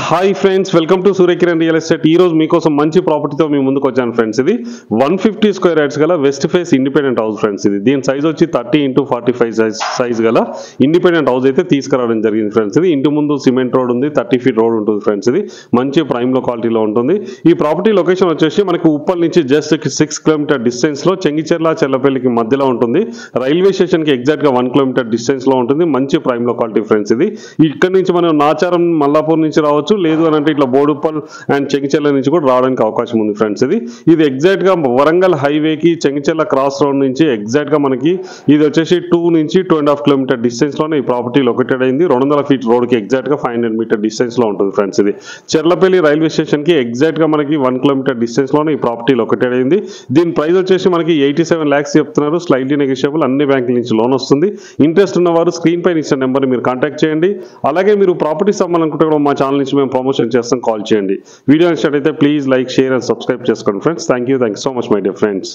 Hi friends, welcome to Surya Kiran real estate. ఈ రోజు మీకోసం మంచి ప్రాపర్టీతో మీ ముందుకు వచ్చాను ఫ్రెండ్స్. ఇది 150 స్క్వేర్ యార్డ్స్ గల west face independent house friends. దీని సైజ్ వచ్చి 30x45 సైజ్ గల ఇండిపెండెంట్ హౌస్ అయితే తీసుకురావడం జరిగింది ఫ్రెండ్స్. ఇది ఇంటి ముందు సిమెంట్ రోడ్ ఉంది, 30 ఫీట్ రోడ్ ఉంటుంది ఫ్రెండ్స్. ఇది మంచి ప్రైమ్ లో క్వాలిటీలో ఉంటుంది. ఈ ప్రాపర్టీ లొకేషన్ వచ్చేసి మనకి ఉప్పల్ నుంచి జస్ట్ 6 కిలోమీటర్ డిస్టెన్స్ లో చెంగిచెర్ల చెల్లపల్లికి మధ్యలో ఉంటుంది. రైల్వే స్టేషన్ కి ఎగ్జాక్ట్ గా 1 కిలోమీటర్ డిస్టెన్స్ లో ఉంటుంది. మంచి ప్రైమ్ లో క్వాలిటీ ఫ్రెండ్స్. ఇది ఇక్కడ నుంచి మనం నాచారం మల్లాపూర్ నుంచి రావచ్చు, లేదు అని అంటే ఇట్లా బోడుప్పల్ అండ్ చెంగిచెర్ల నుంచి కూడా రావడానికి అవకాశం ఉంది ఫ్రెండ్స్. ఇది ఎగ్జాక్ట్ గా వరంగల్ హైవేకి చెంగిచెర్ల క్రాస్ రోడ్ నుంచి ఎగ్జాక్ట్ గా మనకి ఇది వచ్చేసి 2 నుంచి 2.5 కిలోమీటర్ డిస్టెన్స్ లోనే ఈ ప్రాపర్టీ లొకేటెడ్ అయింది. 200 ఫీట్ రోడ్ కి ఎగ్జాక్ట్ గా 500 మీటర్ డిస్టెన్స్ లో ఉంటుంది ఫ్రెండ్స్. ఇది చెర్లపల్లి రైల్వే స్టేషన్ కి ఎగ్జాక్ట్ గా మనకి 1 కిలోమీటర్ డిస్టెన్స్ లోనే ఈ ప్రాపర్టీ లొకేటెడ్ అయింది. దీని ప్రైస్ వచ్చేసి మనకి 87 lakhs చెప్తున్నారు. స్లైట్లీ నెగోషియబుల్, అన్ని బ్యాంకుల నుంచి లోన్ వస్తుంది. ఇంట్రెస్ట్ ఉన్నవారు స్క్రీన్ పైన ఇచ్చిన నెంబర్ మీరు కాంటాక్ట్ చేయండి. అలాగే మీరు ప్రాపర్టీ అమ్మాలనుకుంటే కూడా మా ఛానల్ నుంచి మేము ప్రమోషన్ చేస్తాం, కాల్ చేయండి. వీడియో నచ్చినట్లయితే please like, share and subscribe చేసుకోండి friends. Thank you so much my dear friends.